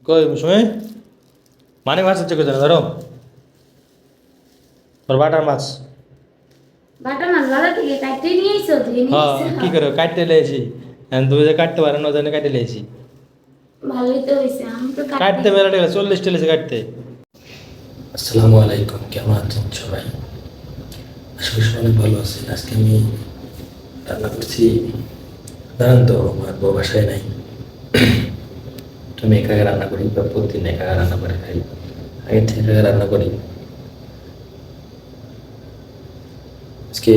কই মুসমে মানে মাছ হচ্ছে কোথায় ধরো তোর বাটার মাছ বাটা মাছ বাজার থেকে কাটতে নিয়ে এসো ধুয়ে নিয়ে হ্যাঁ এসো কি করে কাটতে লেছি তুমি যে কাটতে পারো না জানে কাটতে লেছি ভালোই তো হয়েছে আমি তো কাটতে কাটতে মেলা টাকা 40 লেছে কাটতে। আসসালামু আলাইকুম, কেমন আছেন সবাই? আশা করি সবাই অনেক ভালো আছেন। আজকে আমি রান্না করছি। জানেন তো আমার বউ বাসায় নাই, আমি একা একা রান্না করি বা প্রতিদিন একা একা রান্না করে খাই। আগে থেকে একা একা রান্না করি। আজকে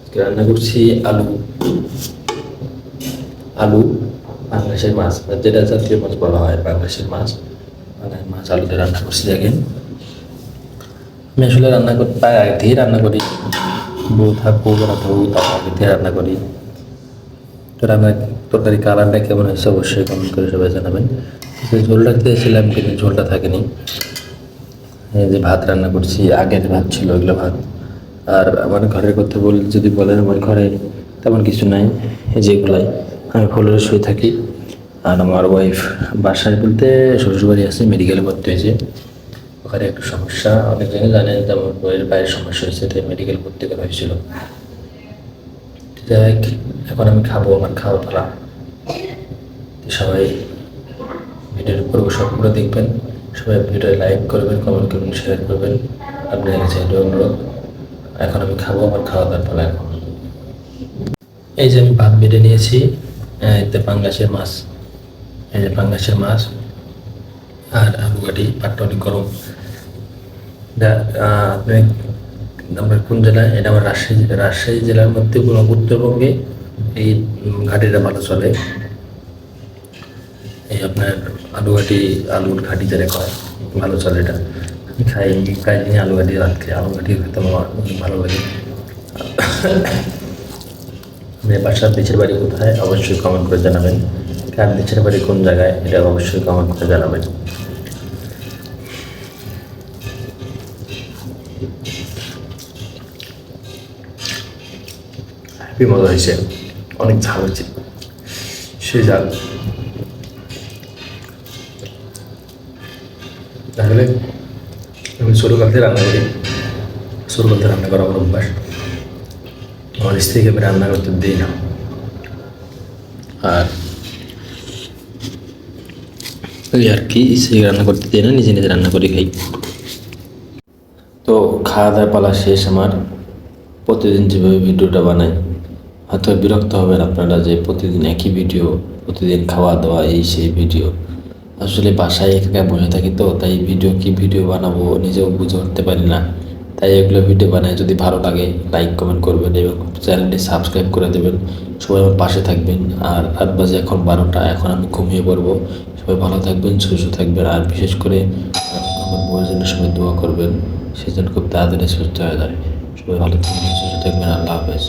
আজকে রান্না করছি আলু আলু বাংলাদেশের মাছ, যেটা জাতীয় মাছ বলা হয় বাংলাদেশের মাছ, মানে মাছ আলুতে রান্না করছি। দেখেন আমি আসলে রান্না করতে প্রায় আগে থেকেই রান্না করি। বউ থাকুক ওরা থাকুক, তার আগে থেকে রান্না করি। তো রান্নার তরকারি কালারটা কেমন হয়েছে অবশ্যই কমেন্ট করে সবাই জানাবেন। ঝোলটা দিয়েছিলাম কিন্তু ঝোলটা থাকেনি। এই যে ভাত রান্না করছি, আগের ভাত ছিল ওইগুলো ভাত। আর আমার ঘরের কথা যদি বলেন, আমার ঘরে তেমন কিছু নাই, এই যেগুলাই আমি ফ্লোরে শুয়ে থাকি। আর আমার ওয়াইফ বাসায় বলতে শ্বশুরবাড়ি আছে, মেডিকেলে ভর্তি হয়েছে। ওখানে একটু সমস্যা, অনেক জায়গায় জানেন যে আমার বইয়ের বাইরের সমস্যা হয়েছে, তাই মেডিকেল ভর্তি করা হয়েছিল। যাই হোক, এখন আমি খাবো, আমার খাওয়া পালা। সবাই ভিডিওর পুরো সম্পূর্ণ দেখবেন, সবাই ভিডিও লাইক করবেন, কমেন্ট করবেন, শেয়ার করবেন। আপনার কাছে এটা অনুরোধ। এখন আমি খাবো, আমার খাওয়া দাওয়ার পালা এখন। এই যে আমি ভাত বেড়ে নিয়েছি, এতে পাঙ্গাসের মাছ, এই যে পাঙ্গাসের মাছ আর আলু কাটি। পাটটা অনেক গরম। আপনি আমরা কোন জেলায়? এটা আমার রাজশাহী জেলার মধ্যে কোনো উত্তরবঙ্গে এই ঘাটিটা ভালো চলে। এই আপনার আলু ঘাটি, আলুর ঘাটি যেটা কয় ভালো চলে, এটা আমি খাই প্রায় দিনই। আলু ঘাটি রাত খাই, আলু ঘাটি খেতে আমার অনেক ভালো লাগে। বাসার দেশের বাড়ি কোথায় অবশ্যই কমেন্ট করে জানাবেন। কার দেশের বাড়ি কোন জায়গায় এটা অবশ্যই কমেন্ট করে জানাবেন। হ্যাপি মজা হয়েছে, অনেক ঝাল হয়েছে, সে ঝাল। তাহলে আমি ছোটোকাল থেকে রান্না করি, ছোটোকাল থেকে রান্না করা আমার অভ্যাস। আমার স্ত্রীকে আমি রান্না করতে দিই না। আর ওই আর কি, স্ত্রীকে রান্না করতে দিই না, নিজে নিজে রান্না করে খাই। তো খাওয়া দাওয়া পালা শেষ আমার। প্রতিদিন যেভাবে ভিডিওটা বানাই, হয়তো বিরক্ত হবেন আপনারা যে প্রতিদিন একই ভিডিও, প্রতিদিন খাওয়া দাওয়া এই সেই ভিডিও। আসলে বাসায় একা বসে থাকি তো, তাই ভিডিও বানাবো নিজেও বুঝে উঠতে পারি না। তাই এগুলো ভিডিও বানাই। যদি ভালো লাগে লাইক কমেন্ট করবেন এবং চ্যানেলটি সাবস্ক্রাইব করে দেবেন। সবাই আমার পাশে থাকবেন। আর রাত বাজে এখন 12টা, এখন আমি ঘুমিয়ে পড়বো। সবাই ভালো থাকবেন, সুস্থ থাকবেন। আর বিশেষ করে আমার বউয়ের জন্য সবাই দোয়া করবেন, সেজন্য খুব তাড়াতাড়ি সুস্থ হয়ে যায়। সবাই ভালো থাকবেন, সুস্থ থাকবেন। আল্লাহ হাফেজ।